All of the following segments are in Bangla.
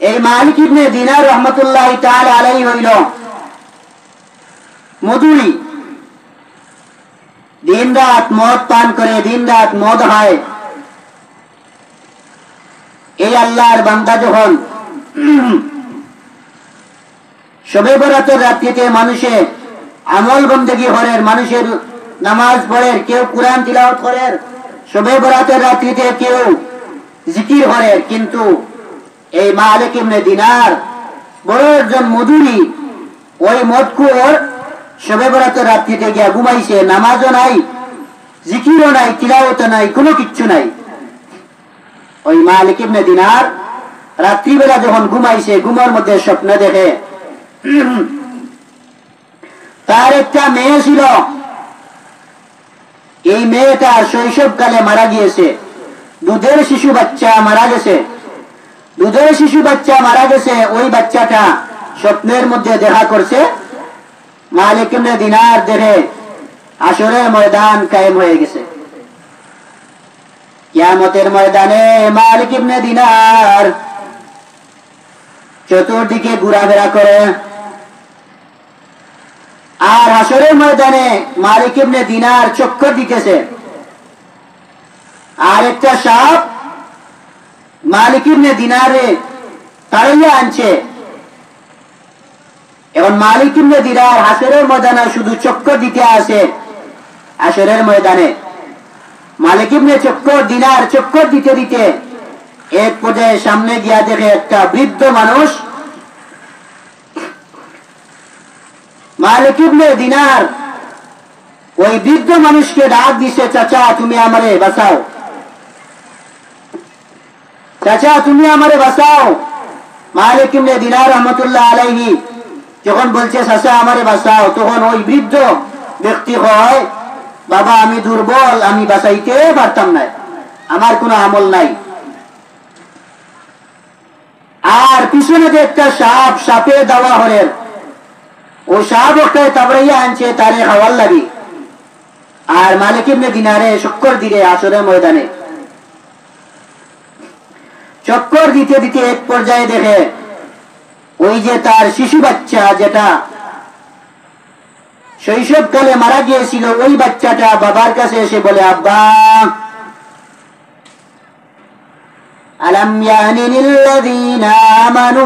এই মালিক ইবনে দিনার রহমতুল্লাহ তাআলা আলাইহি হইল মধুরী, দিন রাত মদ পান করে, দিন রাত মদ হয়। এই আল্লাহর বান্দা যখন শবে বরাতের রাত্রিতে মানুষে আমল বন্দেগী করে, মানুষের নামাজ পড়ে, কেউ কুরআন তিলাওয়াত করে, শবে বরাতের রাত্রিতে কেউ জিকির করে, কিন্তু এই মালিক ইবনে দিনার বড় একজন মধুরী, ওই মদখোর শবে বরাতের রাত্রিতে গিয়া ঘুমাইছে, নামাজও নাই, জিকিরও নাই, তিলাওয়াতও নাই, কোনো কিচ্ছু নাই। ওই মালিক ইবনে দিনার রাত্রিবেলা যখন ঘুমাইছে, ঘুমের মধ্যে স্বপ্ন দেখে তার একটা মেয়ে ছিল, এই মেয়েটা শৈশবকালে মারা গিয়েছে, দুধের শিশু বাচ্চা মারা গেছে, দুধের শিশু বাচ্চা মারা গেছে। ওই বাচ্চাটা স্বপ্নের মধ্যে দেখা করছে, মালিক ইবনে দিনার দেখে হাশরের ময়দান কায়েম হয়ে গেছে। কিয়ামতের ময়দানে মালিক ইবনে দিনার চতুর্দিকে ঘোরাফেরা করে, আর হাশরের ময়দানে মালিক ইবনে দিনার চক্কর দিতেছে, আর একটা সাপ মালিক ইবনে দিনারে তাড়িয়ে আনছে। এখন মালিক ইবনে দিনার হাশরের ময়দানে শুধু চক্কর দিতে আসে। হাশরের ময়দানে মালিক ইবনে দিনার চক্কর দিতে দিতে এক পর্যায়ে সামনে গিয়া দেখে একটা বৃদ্ধ মানুষ। মালিক ইবনে দিনার ওই বৃদ্ধ মানুষকে ডাক দিছে, চাচা তুমি আমারে বাঁচাও, চাচা তুমি আমারে বাঁচাও। মালিক ইবনে দিনার রহমতুল্লাহ আলাইহি যখন বলছে চাচা আমারে বাঁচাও, তখন ওই বৃদ্ধ ব্যক্তি হয়, বাবা আমি দুর্বল, আমি বাঁচাইতে পারতাম না, আমার কোনো আমল নাই। আর পিছনে যে একটা সাপ, সাপে দাওয়া হরের, ও সাপ ওকে তাবড়াইয়া আনছে তারে খাওয়ার লাগি। আর মালিক ইবনে দিনারে চক্কর দিলে হাশরের ময়দানে, চক্কর দিতে দিতে এক পর্যায়ে দেখে ওই যে তার শিশু বাচ্চা, যেটা শৈশবকালে মারা গিয়েছিল, ওই বাচ্চাটা বাবার কাছে এসে বলে, আব্বা আলাম ইয়ানি লিল্লাযীনা আমানু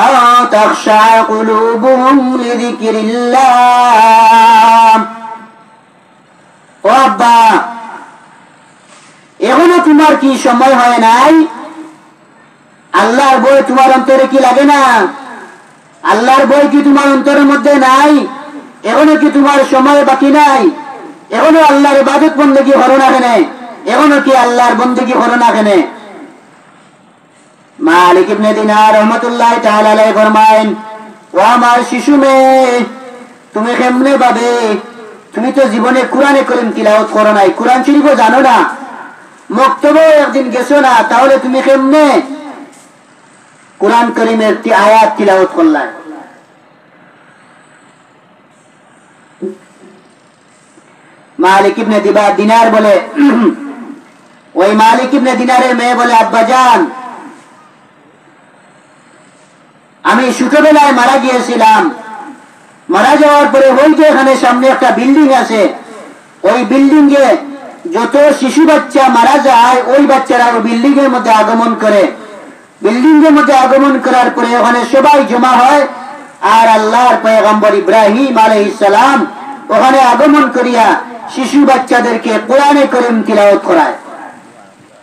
আও তাখশা কুলুবুহুম লিযিকরিল্লাহ। ও আব্বা, এখনো তোমার কি সময় হয় নাই? আল্লাহর ভয় তোমার অন্তরে কি লাগে না? আল্লাহর ভয় কি তোমার অন্তরের মধ্যে নাই? এখনো কি তোমার সময় বাকি নাই? এখনো আল্লাহর ইবাদত বন্দেগী হলো না কেন? এখনো কি আল্লাহর বন্দেগী হলো না কেন? মালিক ইবনে দিনার রহমতুল্লাহ তাআলা আলাইহি ফরমায়েন, ও আমার শিশু মেয়ে, তুমি কেমনে ভাবে? তুমি তো জীবনে কুরআনে কারীম তিলাওয়াত করো নাই, কুরআন শরীফও জানো না, মক্তবে একদিন গেছো না, তাহলে তুমি কেমনে কুরআন কারীমের আয়াত তিলাওয়াত করলা? মালিক ইবনে দিনার বলে, ওই মালিক ইবনে দিনারের মেয়ে বলে, আব্বাজান আমি ছোটবেলায় মারা গিয়েছিলাম, মারা যাওয়ার পরে ওই যে এখানে সামনে একটা বিল্ডিং আছে, ওই বিল্ডিং এ যত শিশু বাচ্চা মারা যায়, ওই বাচ্চারা ওই বিল্ডিং এর মধ্যে আগমন করে, বিল্ডিং এর মধ্যে আগমন করার পরে ওখানে সবাই জমা হয়, আর আল্লাহর পয়গম্বর ইব্রাহিম আলাইহিস সালাম ওখানে আগমন করিয়া শিশু বাচ্চাদেরকে কোরআনে কারীম তিলাওয়াত করায়।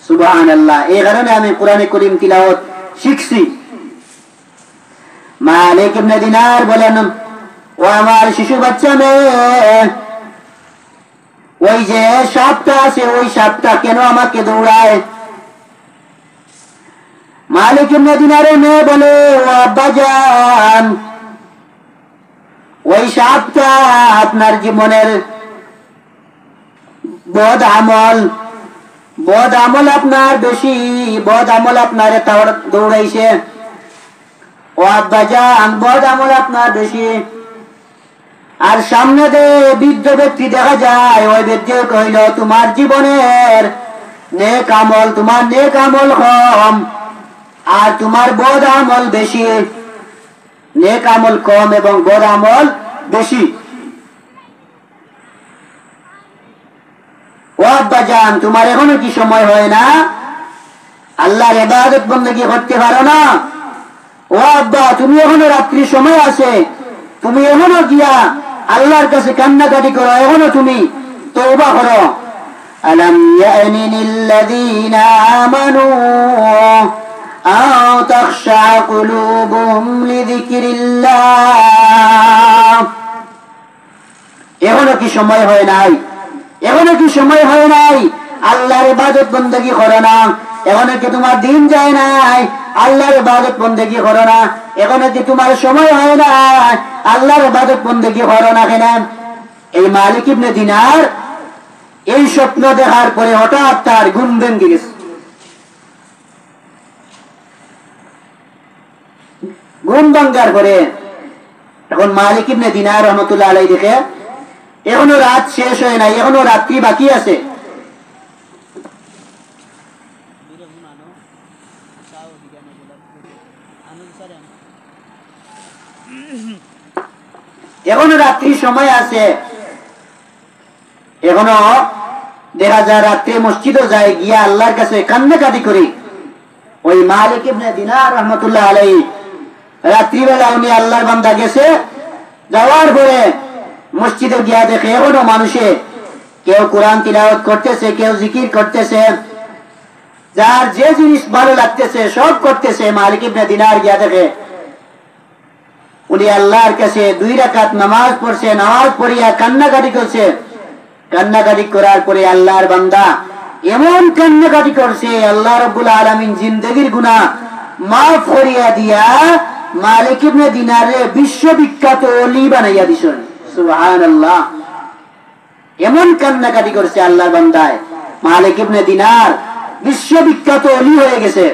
সুবহানাল্লাহ, এই কারণে আমি কোরআনে কারীম তিলাওয়াত শিখছি। মালিক ইবনে দিনার বলেন, ও আমার শিশু বাচ্চা মেয়ে, ওই যে সাপটা আছে, ওই সাপটা কেন আমাকে দৌড়ায়? মালিক ইবনে দিনারের মেয়ে বলে, ও আব্বাজান ওই সাপটা আপনার জীবনের বদ আমল আপনার বেশি, বদ আমল আপনার দৌড়াইছে। ও আব্বাজান বদ আমল আপনার বেশি। আর সামনে যে বৃদ্ধ ব্যক্তি দেখা যায়, ওই ব্যক্তি কইল, তোমার জীবনের নেক আমল, তোমার নেক আমল কম, আর তোমার বদ আমল বেশি, নেক আমল কম এবং বদ আমল বেশি। ও আব্বাজান, তোমার এখনো কি সময় হয় না? আল্লাহর ইবাদত বন্দেগী করতে পারো না? ও আব্বা, তুমি এখনো রাত্রি সময় আছে, তুমি এখনো গিয়া আল্লাহর কাছে কান্নাকাটি করো, এখনো তুমি তওবা করো। আলাম ইয়ানি লিল্লাযীনা আমানু আও তাখশা কুলুবুহুম লিযিকরিল্লাহ। এখনো কি সময় হয় নাই? এখনো কি সময় হয় নাই? আল্লাহর ইবাদত বন্দেগী করো না? এখনো কি তোমার দিন যায় নাই? আল্লাহর ইবাদত বন্দেগী করো না? এখনো কি তোমার সময় হয় না? আল্লাহর ইবাদত বন্দেগী করো না কেন? এই মালিক ইবনে দিনার এই স্বপ্ন দেখার পরে হঠাৎ তার ঘুম ভেঙে গেছে। ঘুম ভাঙ্গার পরে এখন মালিক ইবনে দিনার রহমতুল্লাহ আলাইহি দেখে এখনো রাত শেষ হয় নাই, এখনো রাত্রি বাকি আছে। এখনো রাত্রি সময় আছে, এখনো দেখা যায় রাত্রে মসজিদও যায়, গিয়া আল্লাহর কাছে কান্নাকাটি করি। ওই মালিক ইবনে দিনার রহমতুল্লাহ আলাইহি রাত্রিবেলা উনি আল্লাহর বান্দা গেছে, যাওয়ার পরে মসজিদে গিয়া দেখে এখনো মানুষে কেউ কোরআন তিলাওয়াত করতেছে, কেউ জিকির করতেছে, যার যে জিনিস ভালো লাগতেছে সব করতেছে। মালিক ইবনে দিনার গিয়া দেখে উনি আল্লাহর কাছে 2 রাকাত নামাজ পড়ছে, নামাজ পড়িয়া কান্নাকাটি করছে। কান্নাকাটি করার পরে আল্লাহর বান্দা এমন কান্নাকাটি করছে, আল্লাহ রাব্বুল আলামিন জিন্দেগীর গুনাহ মাফ করিয়া দিয়া মালিক ইবনে দিনারে বিশ্ববিখ্যাত ওলি বানাইয়া দিছেন। সুবহানাল্লাহ। এমন কান্নাকাটি করছে আল্লাহর বান্দায়, মালিক ইবনে দিনার বিশ্ববিখ্যাত ওলি হয়ে গেছে।